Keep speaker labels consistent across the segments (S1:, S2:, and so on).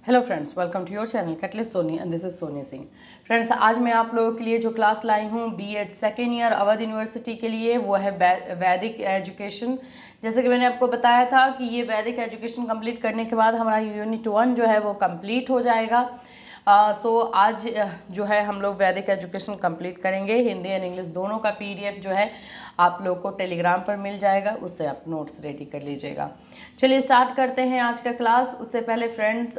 S1: Hello friends, welcome to your channel catalyst Soni and this is Soni Singh. Friends, आज मैं आप लोगों के लिए जो क्लास लाई हूँ BEd second year Awadh university के लिए, वो है वैदिक एजुकेशन। जैसे कि मैंने आपको बताया था कि ये वैदिक एजुकेशन कंप्लीट करने के बाद हमारा यूनिट 1 जो है वो कंप्लीट हो जाएगा। सो आज जो है हम लोग वैदिक एजुकेशन कंप्लीट करेंगे। हिंदी एंड इंग्लिश दोनों का पीडीएफ जो है आप लोग को टेलीग्राम पर मिल जाएगा, उससे आप नोट्स रेडी कर लीजिएगा। चलिए स्टार्ट करते हैं आज का क्लास। उससे पहले फ्रेंड्स,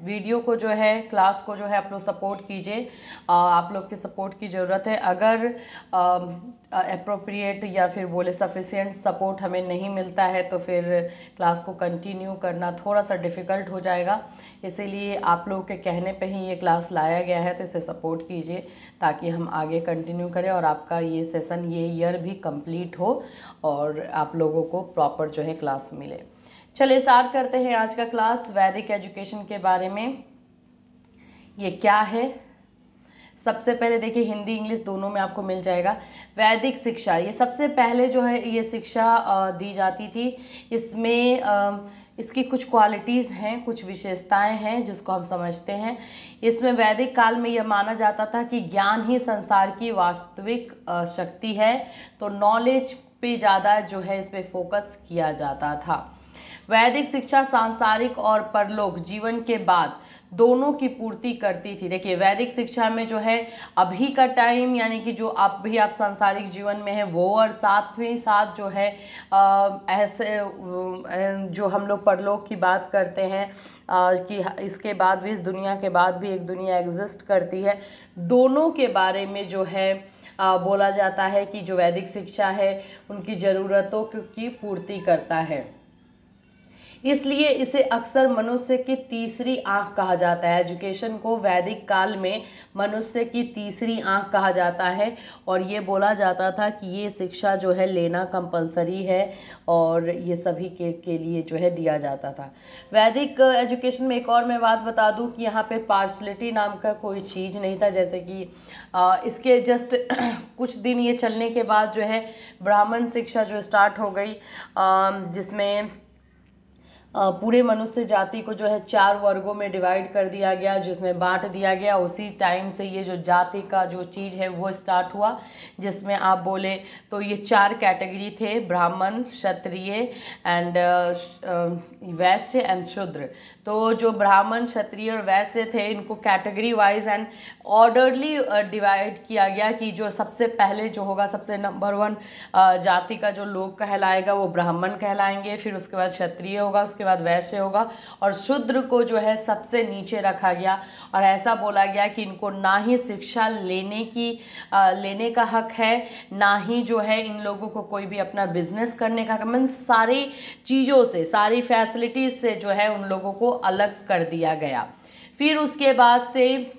S1: वीडियो को जो है, क्लास को जो है आप लोग सपोर्ट कीजिए। आप लोग की सपोर्ट की ज़रूरत है। अगर अप्रोप्रिएट या फिर बोले सफिशिएंट सपोर्ट हमें नहीं मिलता है तो फिर क्लास को कंटिन्यू करना थोड़ा सा डिफ़िकल्ट हो जाएगा। इसीलिए आप लोगों के कहने पे ही ये क्लास लाया गया है, तो इसे सपोर्ट कीजिए ताकि हम आगे कंटिन्यू करें और आपका ये सेशन, ये ईयर भी कंप्लीट हो और आप लोगों को प्रॉपर जो है क्लास मिले। चलिए स्टार्ट करते हैं आज का क्लास वैदिक एजुकेशन के बारे में। ये क्या है? सबसे पहले देखिए, हिंदी इंग्लिश दोनों में आपको मिल जाएगा। वैदिक शिक्षा, ये सबसे पहले जो है ये शिक्षा दी जाती थी। इसमें इसकी कुछ क्वालिटीज़ हैं, कुछ विशेषताएं हैं जिसको हम समझते हैं। इसमें वैदिक काल में यह माना जाता था कि ज्ञान ही संसार की वास्तविक शक्ति है, तो नॉलेज पे ज़्यादा जो है इस पे फोकस किया जाता था। वैदिक शिक्षा सांसारिक और परलोक जीवन के बाद दोनों की पूर्ति करती थी। देखिए, वैदिक शिक्षा में जो है अभी का टाइम, यानी कि जो आप सांसारिक जीवन में है वो, और साथ में साथ जो है ऐसे जो हम लोग परलोक की बात करते हैं कि इसके बाद भी, इस दुनिया के बाद भी एक दुनिया एग्जिस्ट करती है, दोनों के बारे में जो है बोला जाता है कि जो वैदिक शिक्षा है उनकी ज़रूरतों की पूर्ति करता है। इसलिए इसे अक्सर मनुष्य की तीसरी आंख कहा जाता है। एजुकेशन को वैदिक काल में मनुष्य की तीसरी आंख कहा जाता है और ये बोला जाता था कि ये शिक्षा जो है लेना कंपलसरी है और ये सभी के लिए जो है दिया जाता था। वैदिक एजुकेशन में एक और मैं बात बता दूं कि यहाँ पे पार्शलिटी नाम का कोई चीज़ नहीं था। जैसे कि इसके जस्ट कुछ दिन ये चलने के बाद जो है ब्राह्मण शिक्षा जो स्टार्ट हो गई, जिसमें पूरे मनुष्य जाति को जो है 4 वर्गों में डिवाइड कर दिया गया, जिसमें बांट दिया गया। उसी टाइम से ये जो जाति का जो चीज़ है वो स्टार्ट हुआ, जिसमें आप बोले तो ये 4 कैटेगरी थे: ब्राह्मण, क्षत्रिय एंड वैश्य एंड शूद्र। तो जो ब्राह्मण, क्षत्रिय और वैश्य थे, इनको category wise and orderly divide किया गया कि जो सबसे पहले जो होगा, सबसे नंबर 1 जाति का जो लोग कहलाएगा वो ब्राह्मण कहलाएंगे, फिर उसके बाद क्षत्रिय होगा, उसके बाद वैश्य होगा, और शूद्र को जो है सबसे नीचे रखा गया। और ऐसा बोला गया कि इनको ना ही शिक्षा लेने का हक है, ना ही जो है इन लोगों को कोई भी अपना बिजनेस करने का, मीन्स सारी चीज़ों से, सारी फैसिलिटीज से जो है उन लोगों को अलग कर दिया गया। फिर उसके बाद से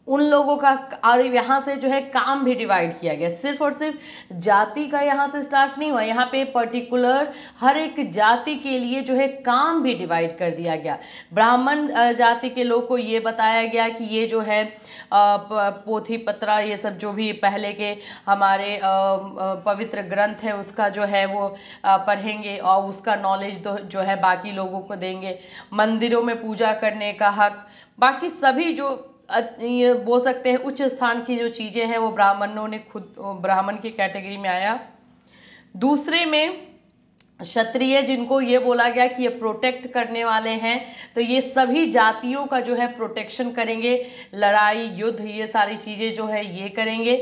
S1: उन लोगों का, और यहाँ से जो है काम भी डिवाइड किया गया। सिर्फ और सिर्फ जाति का यहाँ से स्टार्ट नहीं हुआ, यहाँ पे पर्टिकुलर हर एक जाति के लिए जो है काम भी डिवाइड कर दिया गया। ब्राह्मण जाति के लोग को ये बताया गया कि ये जो है पोथी पत्रा, ये सब जो भी पहले के हमारे पवित्र ग्रंथ है उसका जो है वो पढ़ेंगे और उसका नॉलेज जो है बाकी लोगों को देंगे। मंदिरों में पूजा करने का हक, बाकी सभी जो ये बोल सकते हैं उच्च स्थान की जो चीज़ें हैं वो ब्राह्मणों ने खुद, ब्राह्मण की कैटेगरी में आया। दूसरे में क्षत्रिय, जिनको ये बोला गया कि ये प्रोटेक्ट करने वाले हैं, तो ये सभी जातियों का जो है प्रोटेक्शन करेंगे, लड़ाई युद्ध ये सारी चीज़ें जो है ये करेंगे।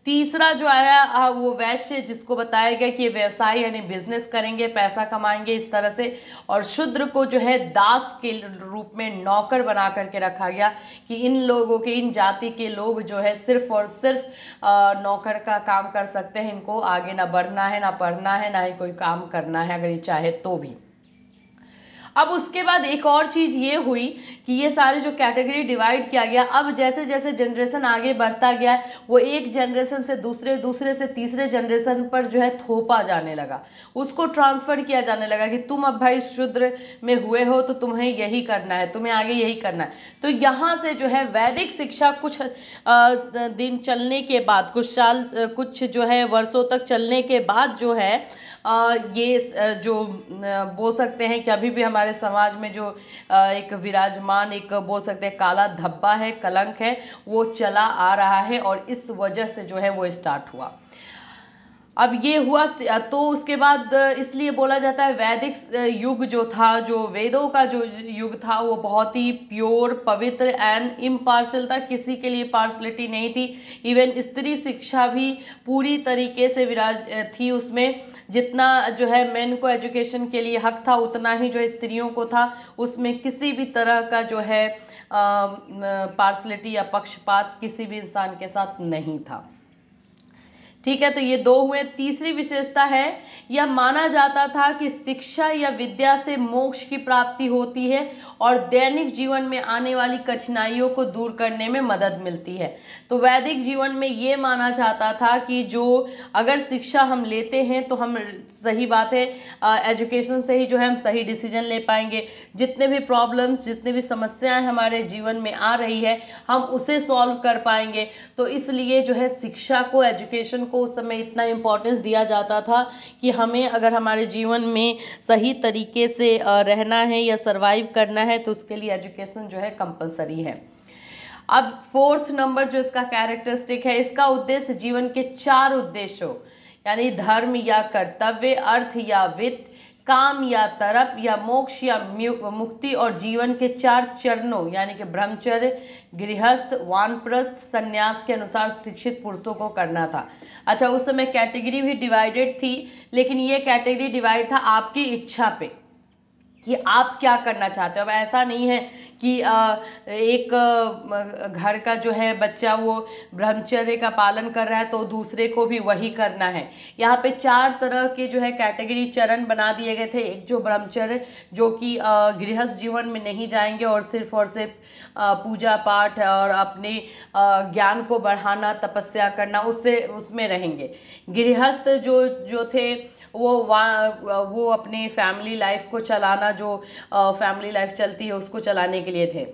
S1: तीसरा जो आया वो वैश्य, जिसको बताया गया कि ये व्यवसाय यानी बिजनेस करेंगे, पैसा कमाएंगे इस तरह से। और शूद्र को जो है दास के रूप में नौकर बना करके रखा गया कि इन लोगों के, इन जाति के लोग जो है सिर्फ और सिर्फ नौकर का काम कर सकते हैं, इनको आगे ना बढ़ना है, ना पढ़ना है, ना ही कोई काम करना है अगर ये चाहे तो भी। अब उसके बाद एक और चीज़ ये हुई कि ये सारे जो कैटेगरी डिवाइड किया गया, अब जैसे जैसे जनरेशन आगे बढ़ता गया, वो एक जनरेशन से दूसरे, दूसरे से तीसरे जनरेशन पर जो है थोपा जाने लगा, उसको ट्रांसफर किया जाने लगा कि तुम अब भाई शूद्र में हुए हो तो तुम्हें यही करना है, तुम्हें आगे यही करना है। तो यहाँ से जो है वैदिक शिक्षा कुछ दिन चलने के बाद, कुछ साल, कुछ जो है वर्षों तक चलने के बाद जो है ये जो बोल सकते हैं कि अभी भी हमारे समाज में जो एक विराजमान, एक बोल सकते हैं काला धब्बा है, कलंक है, वो चला आ रहा है और इस वजह से जो है वो स्टार्ट हुआ। अब ये हुआ तो उसके बाद इसलिए बोला जाता है वैदिक युग जो था, जो वेदों का जो युग था, वो बहुत ही प्योर, पवित्र एंड इम्पार्शल था, किसी के लिए पार्शलिटी नहीं थी। इवन स्त्री शिक्षा भी पूरी तरीके से विराज थी उसमें। जितना जो है मेन को एजुकेशन के लिए हक था, उतना ही जो स्त्रियों को था। उसमें किसी भी तरह का जो है पार्शलिटी या पक्षपात किसी भी इंसान के साथ नहीं था। ठीक है, तो ये दो हुए। तीसरी विशेषता है, यह माना जाता था कि शिक्षा या विद्या से मोक्ष की प्राप्ति होती है और दैनिक जीवन में आने वाली कठिनाइयों को दूर करने में मदद मिलती है। तो वैदिक जीवन में ये माना जाता था कि जो अगर शिक्षा हम लेते हैं तो हम, सही बात है, एजुकेशन से ही जो है हम सही डिसीजन ले पाएंगे। जितने भी प्रॉब्लम्स, जितने भी समस्याएं हमारे जीवन में आ रही है, हम उसे सॉल्व कर पाएंगे। तो इसलिए जो है शिक्षा को, एजुकेशन को उस समय इतना इम्पोर्टेंस दिया जाता था कि हमें अगर हमारे जीवन में सही तरीके से रहना है या सरवाइव करना है तो उसके लिए एजुकेशन जो है कंपलसरी है। अब फोर्थ नंबर जो इसका कैरेक्टरिस्टिक है, इसका उद्देश्य जीवन के 4 उद्देश्यों यानी धर्म या कर्तव्य, अर्थ या वित्त, काम या तरप या मोक्ष या मुक्ति और जीवन के 4 चरणों यानी कि ब्रह्मचर्य, गृहस्थ, वानप्रस्थ, संन्यास के अनुसार शिक्षित पुरुषों को करना था। अच्छा, उस समय कैटेगरी भी डिवाइडेड थी, लेकिन ये कैटेगरी डिवाइड था आपकी इच्छा पे कि आप क्या करना चाहते हो। अब ऐसा नहीं है कि एक घर का जो है बच्चा वो ब्रह्मचर्य का पालन कर रहा है तो दूसरे को भी वही करना है। यहाँ पे 4 तरह के जो है कैटेगरी, चरण बना दिए गए थे। एक जो ब्रह्मचर्य, जो कि गृहस्थ जीवन में नहीं जाएंगे और सिर्फ पूजा पाठ और अपने ज्ञान को बढ़ाना, तपस्या करना, उसमें रहेंगे। गृहस्थ जो थे वो अपनी फैमिली लाइफ को चलाना, जो फैमिली लाइफ चलती है उसको चलाने के लिए थे।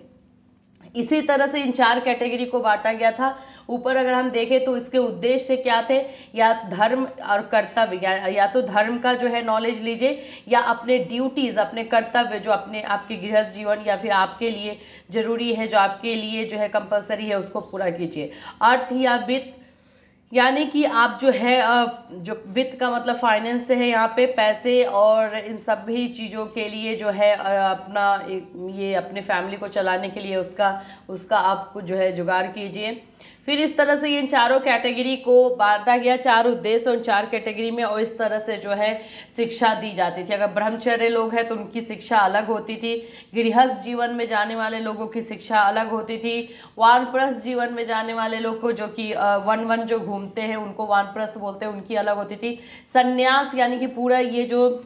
S1: इसी तरह से इन 4 कैटेगरी को बांटा गया था। ऊपर अगर हम देखें तो इसके उद्देश्य क्या थे, या धर्म और कर्तव्य, या तो धर्म का जो है नॉलेज लीजिए, या अपने ड्यूटीज, अपने कर्तव्य जो अपने आपके गृहस्थ जीवन या फिर आपके लिए जरूरी है, जो आपके लिए जो है कंपलसरी है, उसको पूरा कीजिए। अर्थ या वित्त यानी कि आप जो है, जो वित्त का मतलब फाइनेंस से है यहाँ पे, पैसे और इन सभी चीज़ों के लिए जो है अपना ये अपने फैमिली को चलाने के लिए उसका आप जो है जुगाड़ कीजिए। फिर इस तरह से इन 4 कैटेगरी को बांटा गया, 4 उद्देश्य उन 4 कैटेगरी में, और इस तरह से जो है शिक्षा दी जाती थी। अगर ब्रह्मचर्य लोग हैं तो उनकी शिक्षा अलग होती थी, गृहस्थ जीवन में जाने वाले लोगों की शिक्षा अलग होती थी, वानप्रस्थ जीवन में जाने वाले लोग को, जो कि वन जो घूमते हैं उनको वानप्रस्थ बोलते हैं, उनकी अलग होती थी। संन्यास यानी कि पूरा ये जो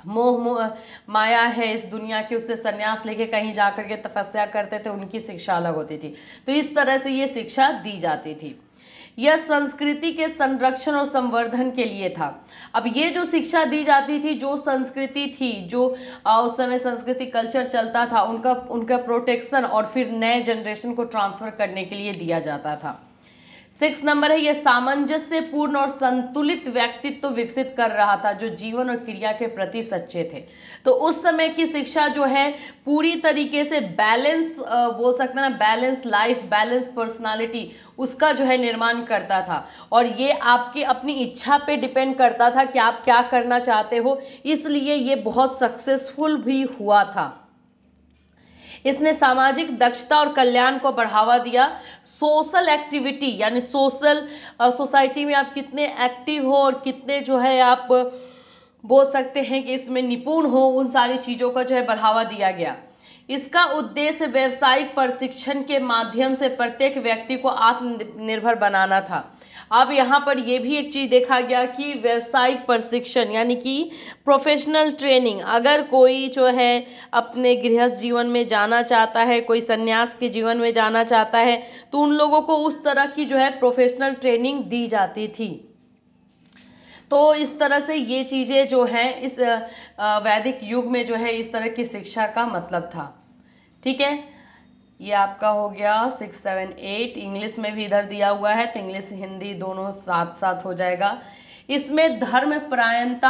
S1: मोह माया है इस दुनिया की, उससे संन्यास लेके कहीं जाकर के तपस्या करते थे, उनकी शिक्षा अलग होती थी। तो इस तरह से ये शिक्षा दी जाती थी। यह संस्कृति के संरक्षण और संवर्धन के लिए था। अब ये जो शिक्षा दी जाती थी, जो संस्कृति थी, जो उस समय संस्कृति कल्चर चलता था, उनका प्रोटेक्शन और फिर नए जनरेशन को ट्रांसफर करने के लिए दिया जाता था। 6 नंबर है, यह सामंजस्य पूर्ण और संतुलित व्यक्तित्व विकसित कर रहा था, जो जीवन और क्रिया के प्रति सच्चे थे। तो उस समय की शिक्षा जो है पूरी तरीके से बैलेंस, बोल सकते हैं ना, बैलेंस लाइफ, बैलेंस पर्सनालिटी, उसका जो है निर्माण करता था। और ये आपकी अपनी इच्छा पे डिपेंड करता था कि आप क्या करना चाहते हो, इसलिए ये बहुत सक्सेसफुल भी हुआ था। इसने सामाजिक दक्षता और कल्याण को बढ़ावा दिया। सोशल एक्टिविटी यानी सोसाइटी में आप कितने एक्टिव हो और कितने जो है आप बोल सकते हैं कि इसमें निपुण हो, उन सारी चीज़ों का जो है बढ़ावा दिया गया। इसका उद्देश्य व्यावसायिक प्रशिक्षण के माध्यम से प्रत्येक व्यक्ति को आत्मनिर्भर बनाना था। अब यहाँ पर यह भी एक चीज़ देखा गया कि व्यावसायिक प्रशिक्षण यानी कि प्रोफेशनल ट्रेनिंग, अगर कोई जो है अपने गृहस्थ जीवन में जाना चाहता है, कोई संन्यास के जीवन में जाना चाहता है, तो उन लोगों को उस तरह की जो है प्रोफेशनल ट्रेनिंग दी जाती थी। तो इस तरह से ये चीज़ें जो हैं इस वैदिक युग में जो है इस तरह की शिक्षा का मतलब था। ठीक है, ये आपका हो गया 6, 7, 8। इंग्लिश में भी इधर दिया हुआ है, तो इंग्लिश हिंदी दोनों साथ साथ हो जाएगा। इसमें धर्म परायणता,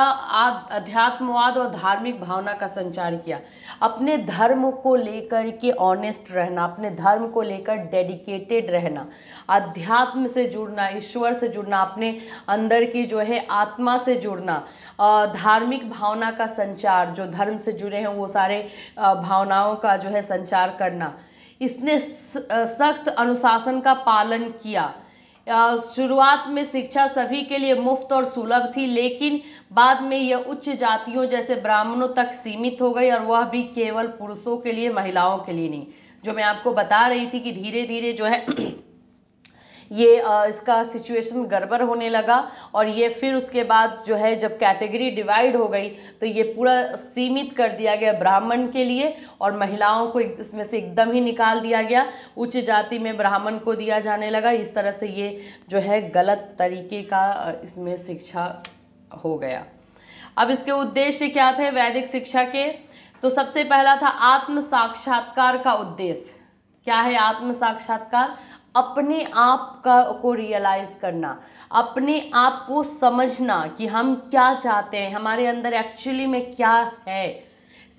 S1: अध्यात्मवाद और धार्मिक भावना का संचार किया। अपने धर्म को लेकर के ऑनेस्ट रहना, अपने धर्म को लेकर डेडिकेटेड रहना, अध्यात्म से जुड़ना, ईश्वर से जुड़ना, अपने अंदर की जो है आत्मा से जुड़ना, धार्मिक भावना का संचार, जो धर्म से जुड़े हैं वो सारे भावनाओं का जो है संचार करना। इसने सख्त अनुशासन का पालन किया। शुरुआत में शिक्षा सभी के लिए मुफ्त और सुलभ थी, लेकिन बाद में यह उच्च जातियों जैसे ब्राह्मणों तक सीमित हो गई, और वह भी केवल पुरुषों के लिए, महिलाओं के लिए नहीं। जो मैं आपको बता रही थी कि धीरे धीरे जो है ये इसका सिचुएशन गड़बड़ होने लगा, और ये फिर उसके बाद जो है जब कैटेगरी डिवाइड हो गई तो ये पूरा सीमित कर दिया गया ब्राह्मण के लिए, और महिलाओं को इसमें से एकदम ही निकाल दिया गया, उच्च जाति में ब्राह्मण को दिया जाने लगा। इस तरह से ये जो है गलत तरीके का इसमें शिक्षा हो गया। अब इसके उद्देश्य क्या थे वैदिक शिक्षा के? तो सबसे पहला था आत्म साक्षात्कार का उद्देश्य। क्या है आत्म साक्षात्कार? अपने आप को रियलाइज करना, अपने आप को समझना कि हम क्या चाहते हैं, हमारे अंदर एक्चुअली में क्या है।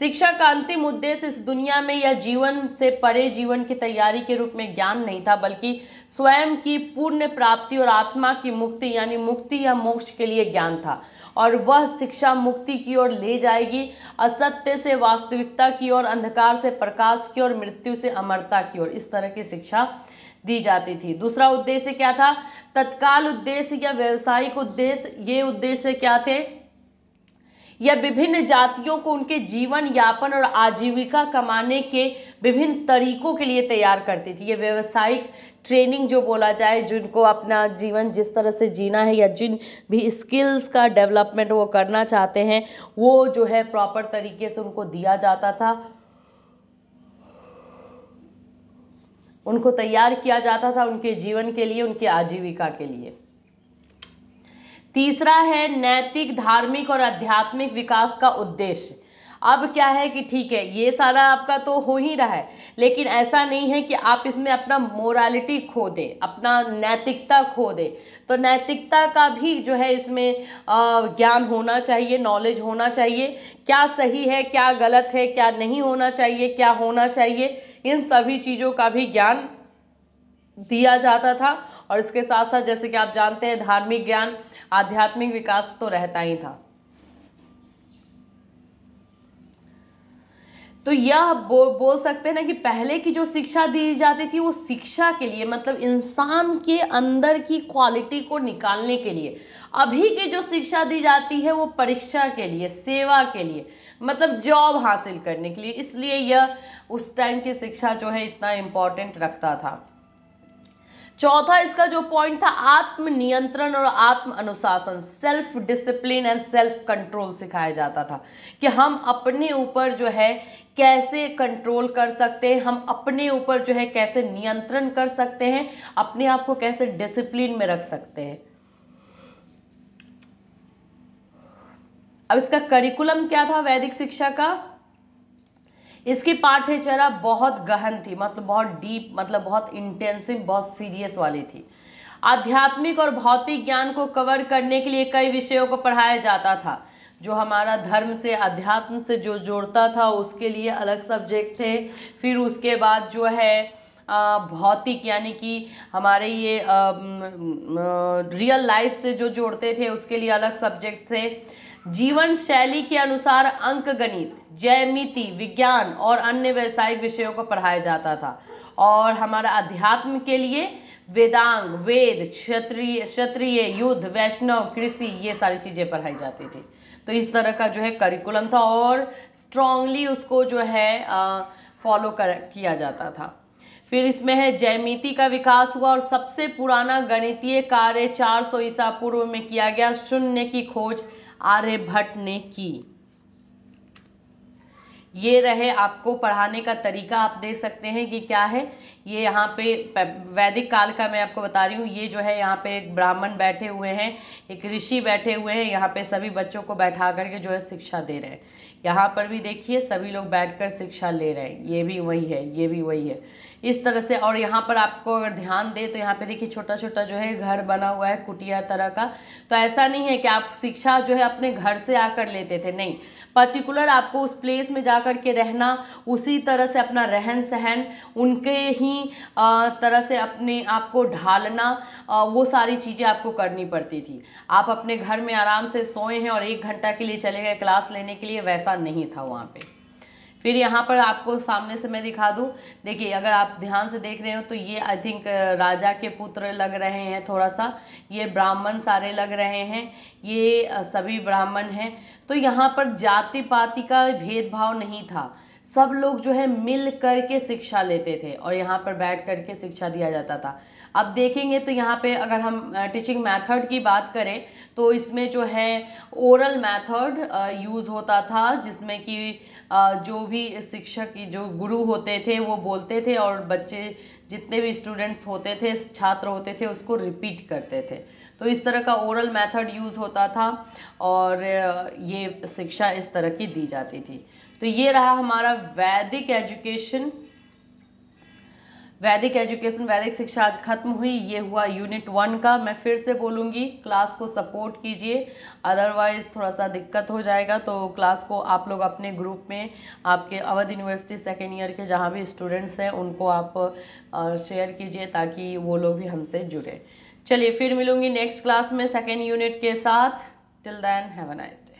S1: शिक्षा का अंतिम उद्देश्य इस दुनिया में या जीवन से परे जीवन की तैयारी के रूप में ज्ञान नहीं था, बल्कि स्वयं की पूर्ण प्राप्ति और आत्मा की मुक्ति यानी मुक्ति या मोक्ष के लिए ज्ञान था। और वह शिक्षा मुक्ति की ओर ले जाएगी, असत्य से वास्तविकता की ओर, अंधकार से प्रकाश की ओर, मृत्यु से अमरता की ओर। इस तरह की शिक्षा दी जाती थी। दूसरा उद्देश्य क्या था? तत्काल उद्देश्य या व्यवसायिक उद्देश्य। ये उद्देश्य क्या थे? यह विभिन्न जातियों को उनके जीवन यापन और आजीविका कमाने के विभिन्न तरीकों के लिए तैयार करती थी। ये व्यवसायिक ट्रेनिंग जो बोला जाए, जिनको अपना जीवन जिस तरह से जीना है या जिन भी स्किल्स का डेवलपमेंट वो करना चाहते हैं, वो जो है प्रॉपर तरीके से उनको दिया जाता था, उनको तैयार किया जाता था उनके जीवन के लिए, उनके आजीविका के लिए। तीसरा है नैतिक, धार्मिक और आध्यात्मिक विकास का उद्देश्य। अब क्या है कि ठीक है ये सारा आपका तो हो ही रहा है, लेकिन ऐसा नहीं है कि आप इसमें अपना मोरालिटी खो दे, अपना नैतिकता खो दे। तो नैतिकता का भी जो है इसमें ज्ञान होना चाहिए, नॉलेज होना चाहिए। क्या सही है, क्या गलत है, क्या नहीं होना चाहिए, क्या होना चाहिए, इन सभी चीज़ों का भी ज्ञान दिया जाता था। और इसके साथ साथ जैसे कि आप जानते हैं धार्मिक ज्ञान, आध्यात्मिक विकास तो रहता ही था। तो यह बोल सकते हैं ना कि पहले की जो शिक्षा दी जाती थी वो शिक्षा के लिए, मतलब इंसान के अंदर की क्वालिटी को निकालने के लिए। अभी की जो शिक्षा दी जाती है वो परीक्षा के लिए, सेवा के लिए, मतलब जॉब हासिल करने के लिए। इसलिए यह उस टाइम की शिक्षा जो है इतना इम्पोर्टेंट रखता था। चौथा इसका जो पॉइंट था, आत्म नियंत्रण और आत्म अनुशासन, self discipline and self control सिखाया जाता था कि हम अपने ऊपर जो है कैसे कंट्रोल कर सकते हैं, हम अपने ऊपर जो है कैसे नियंत्रण कर सकते हैं, अपने आप को कैसे डिसिप्लिन में रख सकते हैं। अब इसका करिकुलम क्या था वैदिक शिक्षा का? इसकी पाठ्यचर्या बहुत गहन थी, मतलब बहुत डीप, मतलब बहुत इंटेंसिव, बहुत सीरियस वाली थी। आध्यात्मिक और भौतिक ज्ञान को कवर करने के लिए कई विषयों को पढ़ाया जाता था। जो हमारा धर्म से, अध्यात्म से जो जोड़ता था उसके लिए अलग सब्जेक्ट थे। फिर उसके बाद जो है भौतिक यानी कि हमारे ये रियल लाइफ से जो जोड़ते थे उसके लिए अलग सब्जेक्ट थे। जीवन शैली के अनुसार अंक गणित, ज्यामिति, विज्ञान और अन्य व्यावसायिक विषयों को पढ़ाया जाता था। और हमारा अध्यात्म के लिए वेदांग, वेद, क्षत्रिय, युद्ध, वैष्णव, कृषि, ये सारी चीजें पढ़ाई जाती थी। तो इस तरह का जो है करिकुलम था और स्ट्रांगली उसको जो है फॉलो किया जाता था। फिर इसमें है ज्यामिति का विकास हुआ और सबसे पुराना गणितीय कार्य 400 ईसा पूर्व में किया गया। शून्य की खोज आर्यभट्ट ने की। ये रहे आपको पढ़ाने का तरीका, आप देख सकते हैं कि क्या है। ये यहाँ पे वैदिक काल का मैं आपको बता रही हूँ। ये जो है यहाँ पे एक ब्राह्मण बैठे हुए हैं, एक ऋषि बैठे हुए हैं, यहाँ पे सभी बच्चों को बैठा करके जो है शिक्षा दे रहे हैं। यहाँ पर भी देखिए सभी लोग बैठकर शिक्षा ले रहे हैं, ये भी वही है, ये भी वही है, इस तरह से। और यहाँ पर आपको अगर ध्यान दे तो यहाँ पे देखिए छोटा छोटा जो है घर बना हुआ है कुटिया तरह का। तो ऐसा नहीं है कि आप शिक्षा जो है अपने घर से आकर लेते थे, नहीं, पर्टिकुलर आपको उस प्लेस में जाकर के रहना, उसी तरह से अपना रहन सहन उनके ही तरह से अपने आप को ढालना, वो सारी चीज़ें आपको करनी पड़ती थी। आप अपने घर में आराम से सोए हैं और 1 घंटा के लिए चले गए क्लास लेने के लिए, वैसा नहीं था वहाँ पे। फिर यहाँ पर आपको सामने से मैं दिखा दूँ, देखिए अगर आप ध्यान से देख रहे हो तो ये आई थिंक राजा के पुत्र लग रहे हैं थोड़ा सा, ये ब्राह्मण सारे लग रहे हैं, ये सभी ब्राह्मण हैं। तो यहाँ पर जाति पाति का भेदभाव नहीं था, सब लोग जो है मिल करके शिक्षा लेते थे और यहाँ पर बैठ करके शिक्षा दिया जाता था। अब देखेंगे तो यहाँ पे अगर हम टीचिंग मेथड की बात करें तो इसमें जो है ओरल मेथड यूज़ होता था, जिसमें कि जो भी शिक्षक जो गुरु होते थे वो बोलते थे और बच्चे जितने भी स्टूडेंट्स होते थे, छात्र होते थे, उसको रिपीट करते थे। तो इस तरह का ओरल मेथड यूज़ होता था और ये शिक्षा इस तरह की दी जाती थी। तो ये रहा हमारा वैदिक एजुकेशन। वैदिक शिक्षा आज खत्म हुई। ये हुआ यूनिट 1 का। मैं फिर से बोलूँगी, क्लास को सपोर्ट कीजिए, अदरवाइज़ थोड़ा सा दिक्कत हो जाएगा। तो क्लास को आप लोग अपने ग्रुप में, आपके अवध यूनिवर्सिटी सेकेंड ईयर के जहाँ भी स्टूडेंट्स हैं उनको आप शेयर कीजिए ताकि वो लोग भी हमसे जुड़े। चलिए फिर मिलूँगी नेक्स्ट क्लास में सेकेंड यूनिट के साथ। Till then have a nice day.